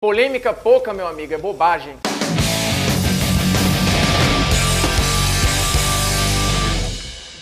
Polêmica pouca, meu amigo, é bobagem.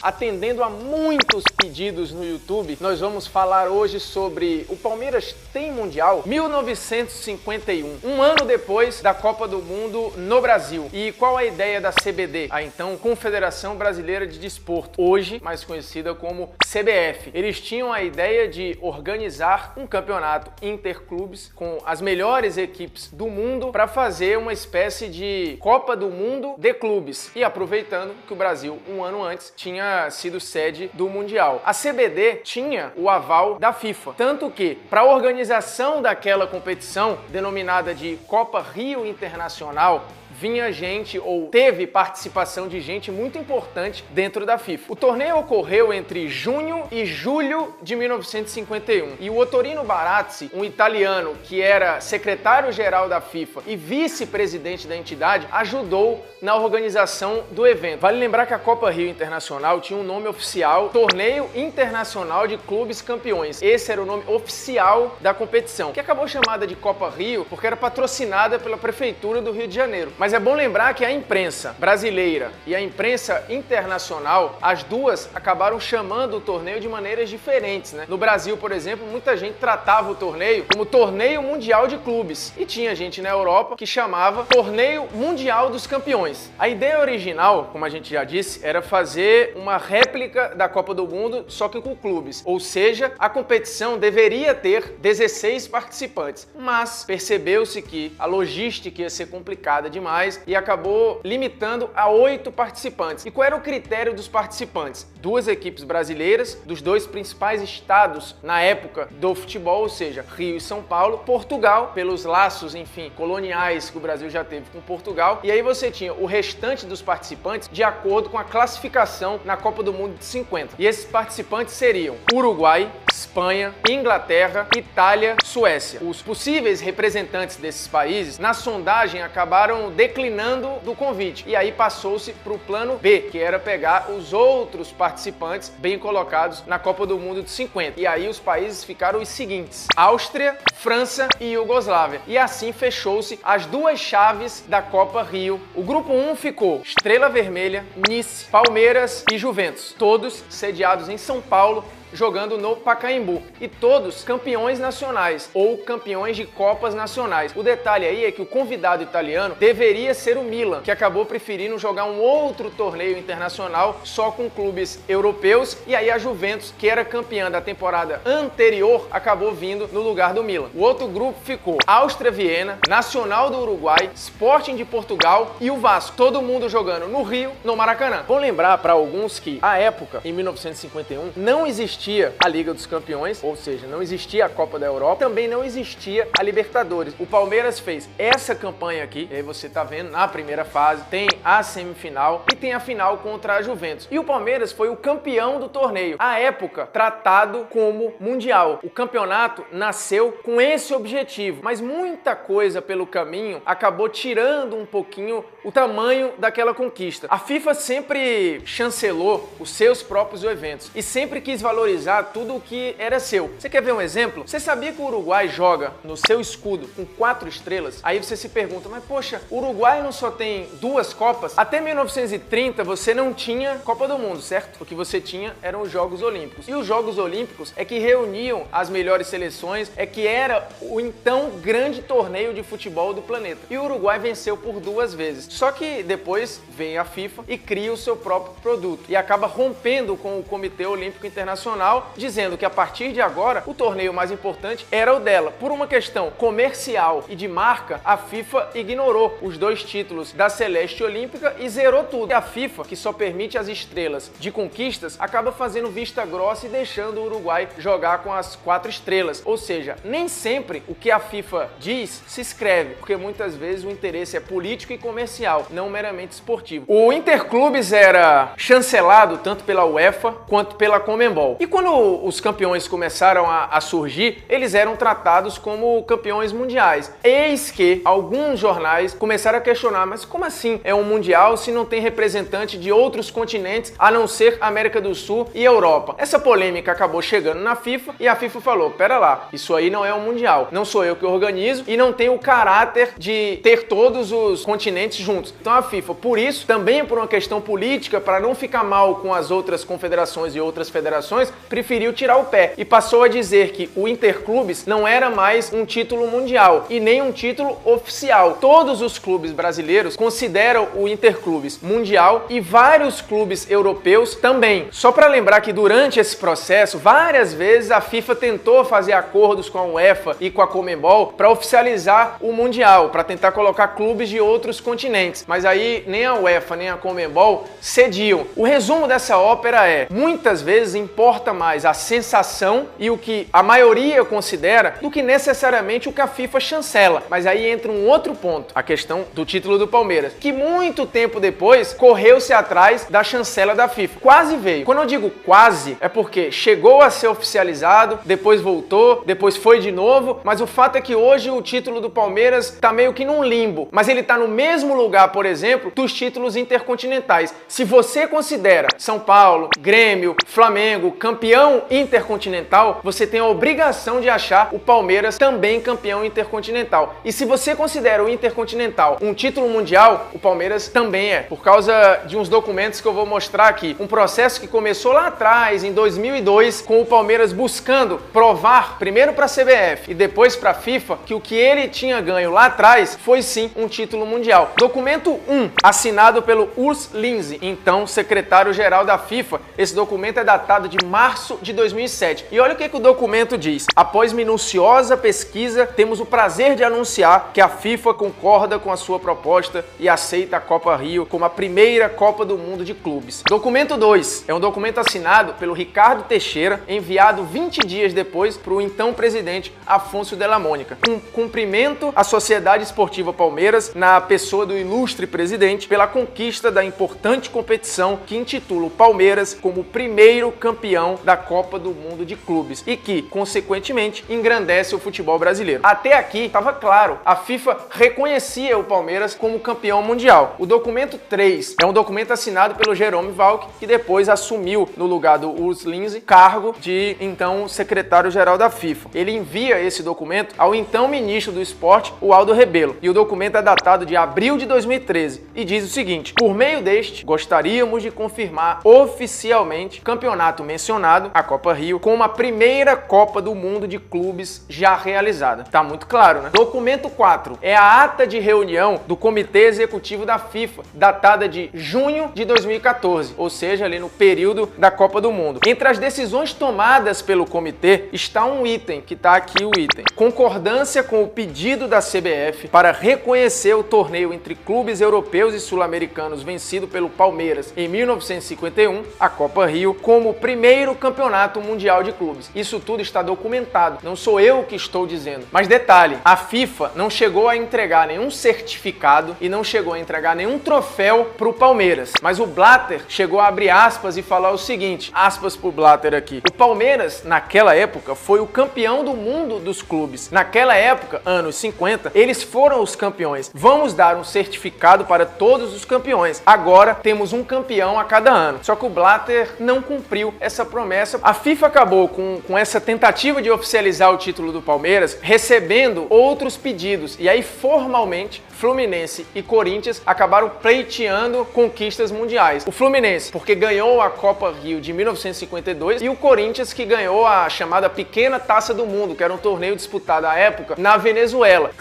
Atendendo a muitos pedidos no YouTube, nós vamos falar hoje sobre o Palmeiras tem Mundial 1951, um ano depois da Copa do Mundo no Brasil. E qual a ideia da CBD, a então Confederação Brasileira de Desporto, hoje mais conhecida como CBF? Eles tinham a ideia de organizar um campeonato interclubes com as melhores equipes do mundo para fazer uma espécie de Copa do Mundo de clubes. E aproveitando que o Brasil, um ano antes, tinha sido sede do Mundial. A CBD tinha o aval da FIFA, tanto que, para a organização daquela competição, denominada de Copa Rio Internacional, vinha gente, ou teve participação de gente muito importante dentro da FIFA. O torneio ocorreu entre junho e julho de 1951 e o Ottorino Barazzi, um italiano que era secretário-geral da FIFA e vice-presidente da entidade, ajudou na organização do evento. Vale lembrar que a Copa Rio Internacional tinha um nome oficial, Torneio Internacional de Clubes Campeões. Esse era o nome oficial da competição, que acabou chamada de Copa Rio porque era patrocinada pela Prefeitura do Rio de Janeiro. Mas é bom lembrar que a imprensa brasileira e a imprensa internacional, as duas acabaram chamando o torneio de maneiras diferentes, né? No Brasil, por exemplo, muita gente tratava o torneio como Torneio Mundial de Clubes e tinha gente na Europa que chamava Torneio Mundial dos Campeões. A ideia original, como a gente já disse, era fazer uma réplica da Copa do Mundo, só que com clubes, ou seja, a competição deveria ter 16 participantes, mas percebeu-se que a logística ia ser complicada demais e acabou limitando a 8 participantes. E qual era o critério dos participantes? 2 equipes brasileiras, dos 2 principais estados na época do futebol, ou seja, Rio e São Paulo, Portugal, pelos laços, enfim, coloniais que o Brasil já teve com Portugal, e aí você tinha o restante dos participantes de acordo com a classificação na Copa do Mundo de 50. E esses participantes seriam Uruguai, Espanha, Inglaterra, Itália, Suécia. Os possíveis representantes desses países, na sondagem, acabaram declinando do convite. E aí passou-se para o plano B, que era pegar os outros participantes bem colocados na Copa do Mundo de 50. E aí os países ficaram os seguintes: Áustria, França e Iugoslávia. E assim fechou-se as 2 chaves da Copa Rio. O grupo 1 ficou Estrela Vermelha, Nice, Palmeiras e Juventus, todos sediados em São Paulo, jogando no Pacaembu, e todos campeões nacionais ou campeões de Copas nacionais. O detalhe aí é que o convidado italiano deveria ser o Milan, que acabou preferindo jogar um outro torneio internacional só com clubes europeus, e aí a Juventus, que era campeã da temporada anterior, acabou vindo no lugar do Milan. O outro grupo ficou Áustria Viena, Nacional do Uruguai, Sporting de Portugal e o Vasco, todo mundo jogando no Rio, no Maracanã. Vou lembrar para alguns que, à época, em 1951, não existia a Liga dos Campeões, ou seja, não existia a Copa da Europa, também não existia a Libertadores. O Palmeiras fez essa campanha aqui, e aí você tá vendo na primeira fase, tem a semifinal e tem a final contra a Juventus. E o Palmeiras foi o campeão do torneio, à época tratado como mundial. O campeonato nasceu com esse objetivo, mas muita coisa pelo caminho acabou tirando um pouquinho o tamanho daquela conquista. A FIFA sempre chancelou os seus próprios eventos e sempre quis valorizar tudo o que era seu. Você quer ver um exemplo? Você sabia que o Uruguai joga no seu escudo com 4 estrelas? Aí você se pergunta, mas poxa, o Uruguai não só tem 2 Copas? Até 1930 você não tinha Copa do Mundo, certo? O que você tinha eram os Jogos Olímpicos. E os Jogos Olímpicos é que reuniam as melhores seleções, é que era o então grande torneio de futebol do planeta. E o Uruguai venceu por 2 vezes. Só que depois vem a FIFA e cria o seu próprio produto e acaba rompendo com o Comitê Olímpico Internacional, dizendo que a partir de agora o torneio mais importante era o dela. Por uma questão comercial e de marca, a FIFA ignorou os 2 títulos da Celeste Olímpica e zerou tudo. E a FIFA, que só permite as estrelas de conquistas, acaba fazendo vista grossa e deixando o Uruguai jogar com as 4 estrelas. Ou seja, nem sempre o que a FIFA diz se escreve, porque muitas vezes o interesse é político e comercial, não meramente esportivo. O Interclubes era chancelado tanto pela UEFA quanto pela Conmebol. E quando os campeões começaram a surgir, eles eram tratados como campeões mundiais. Eis que alguns jornais começaram a questionar, mas como assim é um mundial se não tem representante de outros continentes a não ser América do Sul e Europa? Essa polêmica acabou chegando na FIFA e a FIFA falou, pera lá, isso aí não é um mundial, não sou eu que organizo e não tem o caráter de ter todos os continentes juntos. Então a FIFA, por isso, também por uma questão política, para não ficar mal com as outras confederações e outras federações, preferiu tirar o pé e passou a dizer que o Interclubes não era mais um título mundial e nem um título oficial. Todos os clubes brasileiros consideram o Interclubes mundial e vários clubes europeus também. Só para lembrar que durante esse processo, várias vezes a FIFA tentou fazer acordos com a UEFA e com a Conmebol para oficializar o mundial, para tentar colocar clubes de outros continentes. Mas aí nem a UEFA nem a Conmebol cediam. O resumo dessa ópera é, muitas vezes importa mais a sensação e o que a maioria considera do que necessariamente o que a FIFA chancela. Mas aí entra um outro ponto, a questão do título do Palmeiras, que muito tempo depois correu-se atrás da chancela da FIFA. Quase veio. Quando eu digo quase, é porque chegou a ser oficializado, depois voltou, depois foi de novo, mas o fato é que hoje o título do Palmeiras tá meio que num limbo, mas ele tá no mesmo lugar, por exemplo, dos títulos intercontinentais. Se você considera São Paulo, Grêmio, Flamengo campeão intercontinental, você tem a obrigação de achar o Palmeiras também campeão intercontinental. E se você considera o Intercontinental um título mundial, o Palmeiras também é, por causa de uns documentos que eu vou mostrar aqui. Um processo que começou lá atrás, em 2002, com o Palmeiras buscando provar, primeiro para a CBF e depois para a FIFA, que o que ele tinha ganho lá atrás foi sim um título mundial. Documento 1, assinado pelo Urs Linse, então secretário-geral da FIFA. Esse documento é datado de março de 2007. E olha o que o documento diz. Após minuciosa pesquisa, temos o prazer de anunciar que a FIFA concorda com a sua proposta e aceita a Copa Rio como a primeira Copa do Mundo de clubes. Documento 2 é um documento assinado pelo Ricardo Teixeira, enviado 20 dias depois para o então presidente Afonso Della Mônica. Cumprimento a Sociedade Esportiva Palmeiras, na pessoa do ilustre presidente, pela conquista da importante competição que intitula o Palmeiras como o primeiro campeão da Copa do Mundo de clubes e que, consequentemente, engrandece o futebol brasileiro. Até aqui estava claro, a FIFA reconhecia o Palmeiras como campeão mundial. O documento 3 é um documento assinado pelo Jerome Valcke, que depois assumiu no lugar do Urs Linse cargo de então secretário-geral da FIFA. Ele envia esse documento ao então ministro do Esporte, o Aldo Rebelo, e o documento é datado de abril de 2013 e diz o seguinte: por meio deste, gostaríamos de confirmar oficialmente o campeonato mencionado, a Copa Rio, como a primeira Copa do Mundo de clubes já realizada. Tá muito claro, né? Documento 4 é a ata de reunião do Comitê Executivo da FIFA, datada de junho de 2014, ou seja, ali no período da Copa do Mundo. Entre as decisões tomadas pelo comitê está um item, que tá aqui o item: concordância com o pedido da CBF para reconhecer o torneio entre clubes europeus e sul-americanos vencido pelo Palmeiras em 1951, a Copa Rio, como o primeiro campeonato mundial de clubes. Isso tudo está documentado, não sou eu que estou dizendo. Mas detalhe, a FIFA não chegou a entregar nenhum certificado e não chegou a entregar nenhum troféu para o Palmeiras. Mas o Blatter chegou a abrir aspas e falar o seguinte, aspas pro Blatter aqui: o Palmeiras, naquela época, foi o campeão do mundo dos clubes. Naquela época, anos 50, eles foram os campeões. Vamos dar um certificado para todos os campeões. Agora temos um campeão a cada ano. Só que o Blatter não cumpriu essa promessa. A FIFA acabou com essa tentativa de oficializar o título do Palmeiras, recebendo outros pedidos. E aí, formalmente, Fluminense e Corinthians acabaram pleiteando conquistas mundiais. O Fluminense, porque ganhou a Copa Rio de 1952, e o Corinthians, que ganhou a chamada Pequena Taça do Mundo, que era um torneio disputado à época na Venezuela.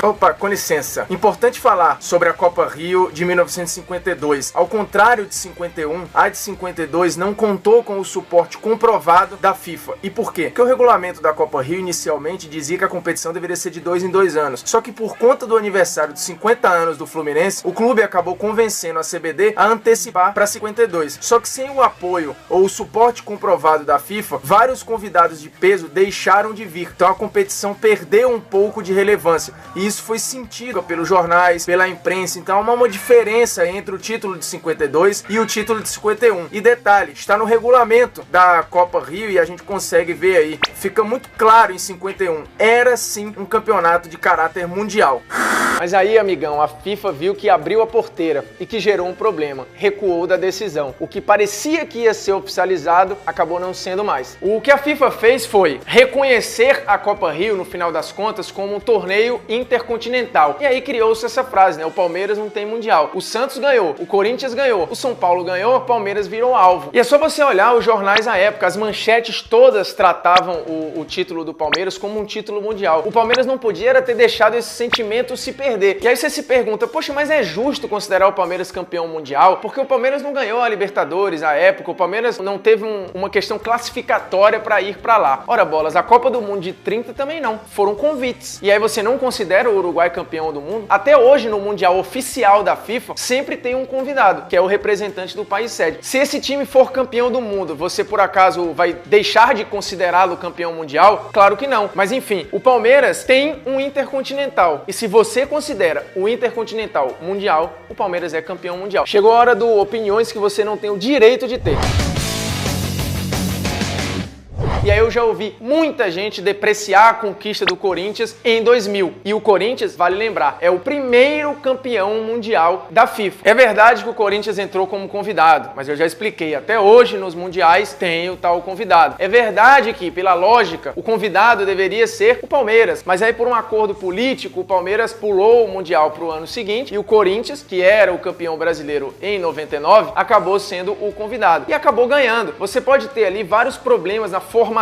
Opa, com licença. Importante falar sobre a Copa Rio de 1952. Ao contrário de 51, a de 52 não contou com o suporte comprovado da FIFA. E por quê? Porque o regulamento da Copa Rio inicialmente dizia que a competição deveria ser de 2 em 2 anos. Só que por conta do aniversário de 50 anos do Fluminense, o clube acabou convencendo a CBD a antecipar para 52. Só que sem o apoio ou o suporte comprovado da FIFA, vários convidados de peso deixaram de vir. Então a competição perdeu um pouco de relevância. E isso foi sentido pelos jornais, pela imprensa. Então há uma diferença entre o título de 52 e o título de 51. E detalhe, está no regulamento da Copa Rio e a gente consegue ver aí. Fica muito claro em 51. Era sim um campeonato de caráter mundial. Mas aí, amigão, a FIFA viu que abriu a porteira e que gerou um problema. Recuou da decisão. O que parecia que ia ser oficializado acabou não sendo mais. O que a FIFA fez foi reconhecer a Copa Rio, no final das contas, como um torneio intercontinental. E aí criou-se essa frase, né? O Palmeiras não tem mundial. O Santos ganhou, o Corinthians ganhou, o São Paulo ganhou, o Palmeiras virou alvo. E é só você olhar os jornais à época, as manchetes todas tratavam o título do Palmeiras como um título mundial. O Palmeiras não podia ter deixado esse sentimento se perder. E aí você se pergunta, poxa, mas é justo considerar o Palmeiras campeão mundial? Porque o Palmeiras não ganhou a Libertadores à época, o Palmeiras não teve uma questão classificatória para ir para lá. Ora bolas, a Copa do Mundo de 30 também não. Foram convites. E aí você não considera o Uruguai campeão do mundo? Até hoje, no Mundial oficial da FIFA, sempre tem um convidado, que é o representante do país sede. Se esse time for campeão do mundo, você por acaso vai deixar de considerá-lo campeão mundial? Claro que não. Mas enfim, o Palmeiras tem um intercontinental. E se você considera o intercontinental mundial, o Palmeiras é campeão mundial. Chegou a hora do opiniões que você não tem o direito de ter. E aí eu já ouvi muita gente depreciar a conquista do Corinthians em 2000. E o Corinthians, vale lembrar, é o primeiro campeão mundial da FIFA. É verdade que o Corinthians entrou como convidado, mas eu já expliquei, até hoje nos mundiais tem o tal convidado. É verdade que, pela lógica, o convidado deveria ser o Palmeiras, mas aí por um acordo político, o Palmeiras pulou o mundial para o ano seguinte e o Corinthians, que era o campeão brasileiro em 99, acabou sendo o convidado. E acabou ganhando. Você pode ter ali vários problemas na formação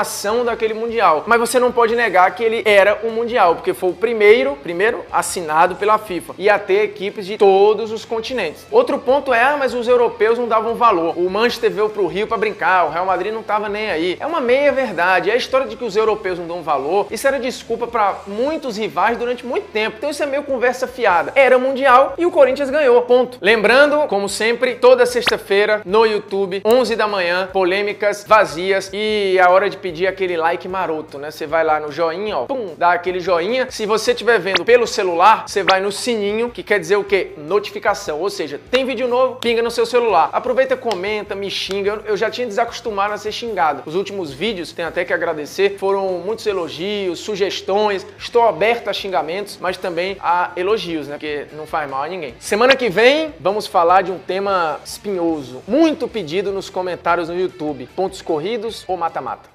daquele mundial, mas você não pode negar que ele era um mundial, porque foi o primeiro assinado pela FIFA, ia ter equipes de todos os continentes. Outro ponto é, mas os europeus não davam valor. O Manchester veio pro Rio para brincar, o Real Madrid não tava nem aí. É uma meia verdade. É a história de que os europeus não dão valor, isso era desculpa para muitos rivais durante muito tempo. Então isso é meio conversa fiada. Era mundial e o Corinthians ganhou, ponto. Lembrando, como sempre, toda sexta-feira no YouTube, 11 da manhã, polêmicas vazias e a hora de pedir aquele like maroto, né? Você vai lá no joinha, ó, pum, dá aquele joinha. Se você estiver vendo pelo celular, você vai no sininho, que quer dizer o quê? Notificação, ou seja, tem vídeo novo, pinga no seu celular. Aproveita, comenta, me xinga. Eu já tinha desacostumado a ser xingado. Os últimos vídeos, tenho até que agradecer, foram muitos elogios, sugestões. Estou aberto a xingamentos, mas também a elogios, né? Porque não faz mal a ninguém. Semana que vem, vamos falar de um tema espinhoso, muito pedido nos comentários no YouTube. Pontos corridos ou mata-mata?